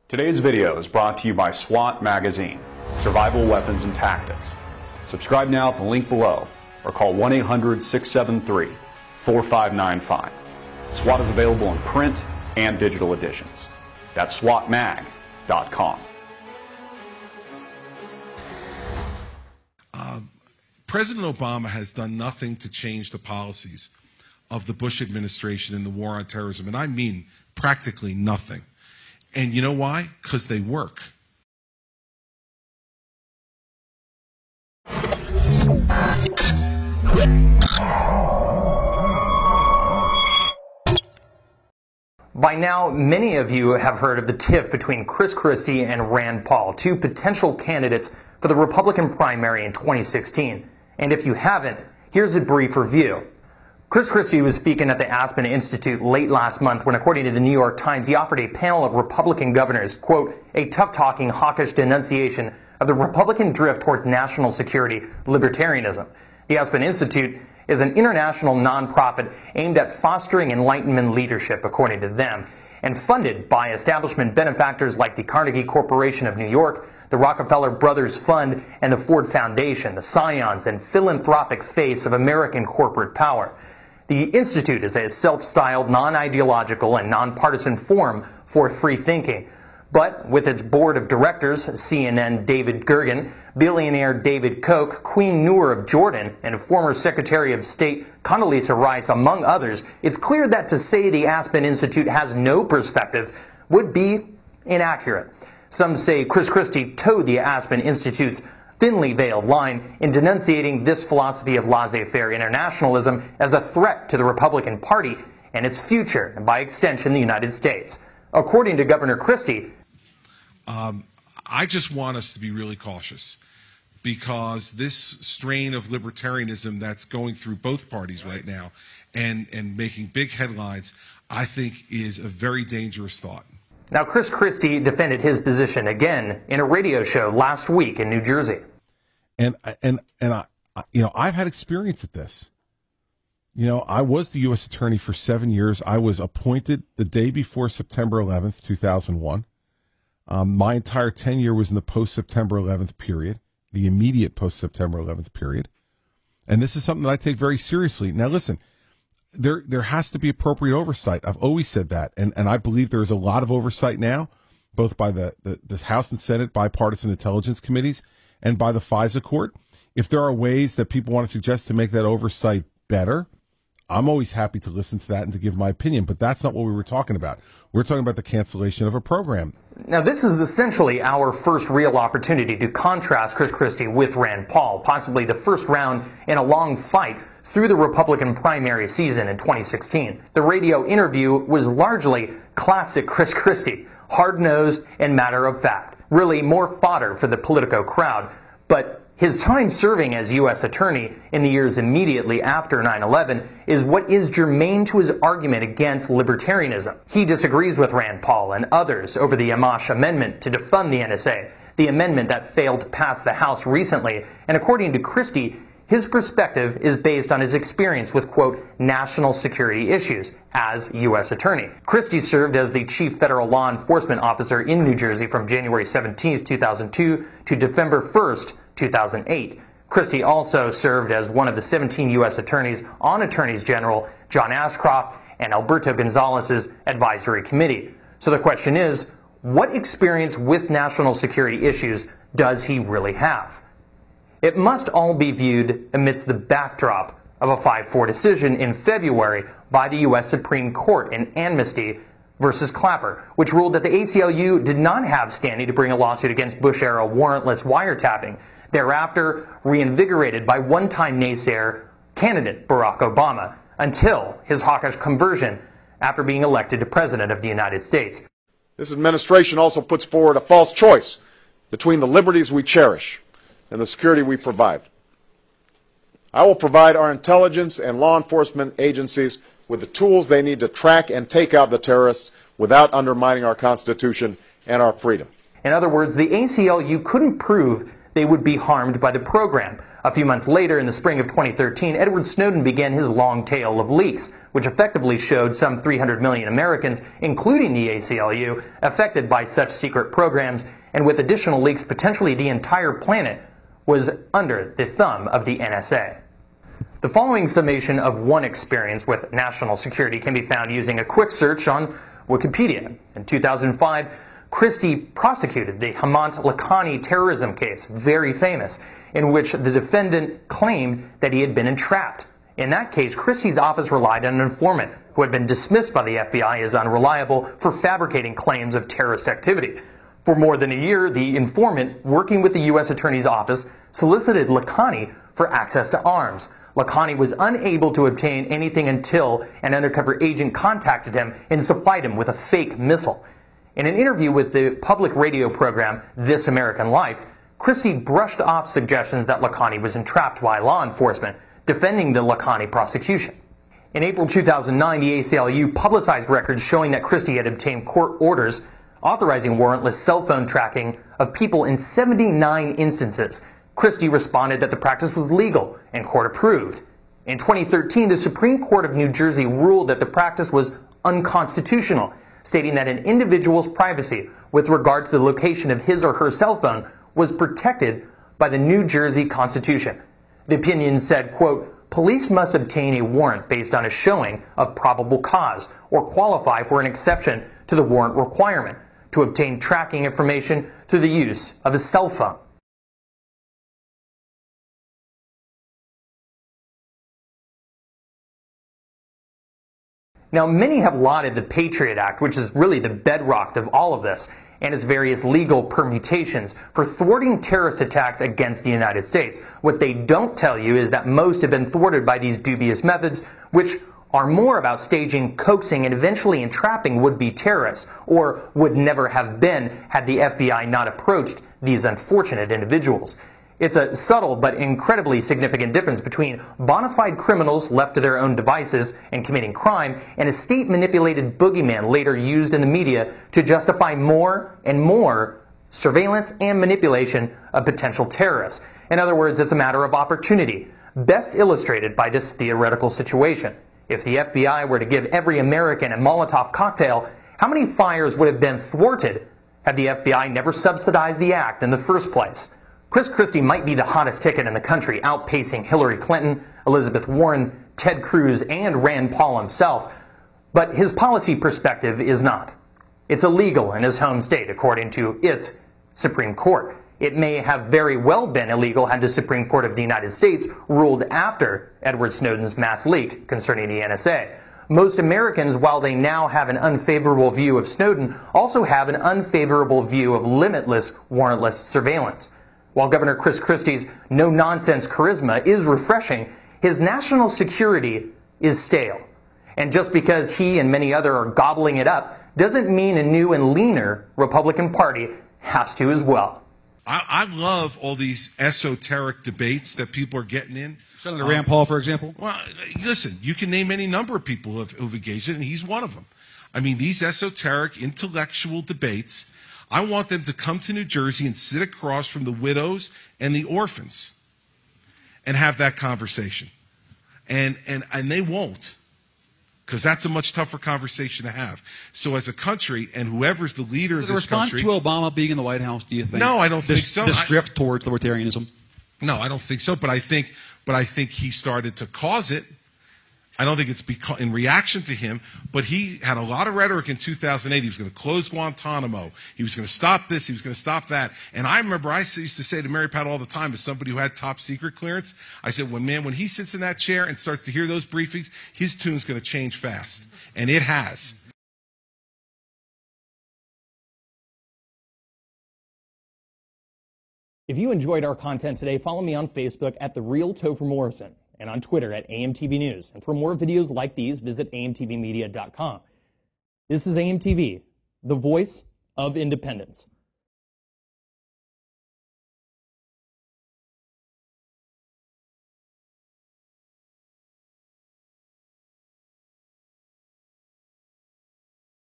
Today's video is brought to you by SWAT Magazine, Survival Weapons and Tactics. Subscribe now at the link below or call 1-800-673-4595. SWAT is available in print and digital editions. That's SWATmag.com. President Obama has done nothing to change the policies of the Bush administration in the war on terrorism, and I mean practically nothing. And you know why? Because they work. By now, many of you have heard of the tiff between Chris Christie and Rand Paul, two potential candidates for the Republican primary in 2016. And if you haven't, here's a brief review. Chris Christie was speaking at the Aspen Institute late last month when, according to the New York Times, he offered a panel of Republican governors, quote, a tough-talking, hawkish denunciation of the Republican drift towards national security libertarianism. The Aspen Institute is an international nonprofit aimed at fostering Enlightenment leadership, according to them, and funded by establishment benefactors like the Carnegie Corporation of New York, the Rockefeller Brothers Fund, and the Ford Foundation, the scions and philanthropic face of American corporate power. The Institute is a self-styled, non-ideological, and nonpartisan forum for free thinking. But with its board of directors, CNN David Gergen, billionaire David Koch, Queen Noor of Jordan, and former Secretary of State Condoleezza Rice, among others, it's clear that to say the Aspen Institute has no perspective would be inaccurate. Some say Chris Christie towed the Aspen Institute's thinly veiled line in denunciating this philosophy of laissez-faire internationalism as a threat to the Republican Party and its future, and by extension, the United States. According to Governor Christie, I just want us to be really cautious, because this strain of libertarianism that's going through both parties right now and making big headlines, I think is a very dangerous thought. Now, Chris Christie defended his position again in a radio show last week in New Jersey. And I, I've had experience at this. I was the U.S. Attorney for 7 years. I was appointed the day before September 11th, 2001. My entire tenure was in the post-September 11th period, the immediate post-September 11th period. And this is something that I take very seriously. Now, listen, there has to be appropriate oversight. I've always said that. And I believe there is a lot of oversight now, both by the House and Senate bipartisan intelligence committees and by the FISA court. If there are ways that people want to suggest to make that oversight better, I'm always happy to listen to that and to give my opinion. But that's not what we were talking about. We're talking about the cancellation of a program. Now, this is essentially our first real opportunity to contrast Chris Christie with Rand Paul, possibly the first round in a long fight through the Republican primary season in 2016. The radio interview was largely classic Chris Christie, hard-nosed and matter-of-fact, really more fodder for the Politico crowd. But his time serving as U.S. Attorney in the years immediately after 9/11 is what is germane to his argument against libertarianism. He disagrees with Rand Paul and others over the Amash Amendment to defund the NSA, the amendment that failed to pass the House recently, and according to Christie, his perspective is based on his experience with, quote, national security issues as U.S. Attorney. Christie served as the Chief Federal Law Enforcement Officer in New Jersey from January 17, 2002 to December 1, 2008. Christie also served as one of the 17 U.S. attorneys on Attorneys General John Ashcroft and Alberto Gonzalez's advisory committee. So the question is, what experience with national security issues does he really have? It must all be viewed amidst the backdrop of a 5-4 decision in February by the U.S. Supreme Court in Amnesty versus Clapper, which ruled that the ACLU did not have standing to bring a lawsuit against Bush-era warrantless wiretapping, thereafter reinvigorated by one-time naysayer candidate Barack Obama, until his hawkish conversion after being elected to President of the United States. This administration also puts forward a false choice between the liberties we cherish and the security we provide. I will provide our intelligence and law enforcement agencies with the tools they need to track and take out the terrorists without undermining our Constitution and our freedom. In other words, the ACLU couldn't prove they would be harmed by the program. A few months later, in the spring of 2013, Edward Snowden began his long tail of leaks, which effectively showed some 300 million Americans, including the ACLU, affected by such secret programs, and with additional leaks, potentially the entire planet was under the thumb of the NSA. The following summation of one experience with national security can be found using a quick search on Wikipedia. In 2005, Christie prosecuted the Hemant Lakhani terrorism case, very famous, in which the defendant claimed that he had been entrapped. In that case, Christie's office relied on an informant who had been dismissed by the FBI as unreliable for fabricating claims of terrorist activity. For more than a year, the informant, working with the U.S. Attorney's Office, solicited Lakhani for access to arms. Lakhani was unable to obtain anything until an undercover agent contacted him and supplied him with a fake missile. In an interview with the public radio program This American Life, Christie brushed off suggestions that Lakhani was entrapped by law enforcement, defending the Lakhani prosecution. In April 2009, the ACLU publicized records showing that Christie had obtained court orders authorizing warrantless cell phone tracking of people in 79 instances. Christie responded that the practice was legal and court approved. In 2013, the Supreme Court of New Jersey ruled that the practice was unconstitutional, stating that an individual's privacy with regard to the location of his or her cell phone was protected by the New Jersey Constitution. The opinion said, quote, "Police must obtain a warrant based on a showing of probable cause or qualify for an exception to the warrant requirement to obtain tracking information through the use of a cell phone." Now, many have lauded the Patriot Act, which is really the bedrock of all of this, and its various legal permutations for thwarting terrorist attacks against the United States. What they don't tell you is that most have been thwarted by these dubious methods, which are more about staging, coaxing, and eventually entrapping would-be terrorists, or would never have been had the FBI not approached these unfortunate individuals. It's a subtle but incredibly significant difference between bona fide criminals left to their own devices and committing crime and a state-manipulated boogeyman later used in the media to justify more and more surveillance and manipulation of potential terrorists. In other words, it's a matter of opportunity, best illustrated by this theoretical situation. If the FBI were to give every American a Molotov cocktail, how many fires would have been thwarted had the FBI never subsidized the act in the first place? Chris Christie might be the hottest ticket in the country, outpacing Hillary Clinton, Elizabeth Warren, Ted Cruz, and Rand Paul himself, but his policy perspective is not. It's illegal in his home state, according to its Supreme Court. It may have very well been illegal had the Supreme Court of the United States ruled after Edward Snowden's mass leak concerning the NSA. Most Americans, while they now have an unfavorable view of Snowden, also have an unfavorable view of limitless, warrantless surveillance. While Governor Chris Christie's no-nonsense charisma is refreshing, his national security is stale. And just because he and many others are gobbling it up doesn't mean a new and leaner Republican Party has to as well. I love all these esoteric debates that people are getting in. Senator Rand Paul, for example? Well, listen, you can name any number of people who've engaged in it, and he's one of them. I mean, these esoteric, intellectual debates, I want them to come to New Jersey and sit across from the widows and the orphans and have that conversation. And they won't, because that's a much tougher conversation to have. So as a country, and whoever's the leader of this country... the response to Obama being in the White House, do you think? No, I don't think so. This drift towards libertarianism? No, I don't think so, but I think he started to cause it. I don't think it's in reaction to him, but he had a lot of rhetoric in 2008. He was going to close Guantanamo. He was going to stop this. He was going to stop that. And I remember I used to say to Mary Pat all the time, as somebody who had top secret clearance, I said, when he sits in that chair and starts to hear those briefings, his tune's going to change fast. And it has. If you enjoyed our content today, follow me on Facebook at The Real Topher Morrison and on Twitter at AMTV News. And for more videos like these, visit amtvmedia.com. This is AMTV, the voice of independence.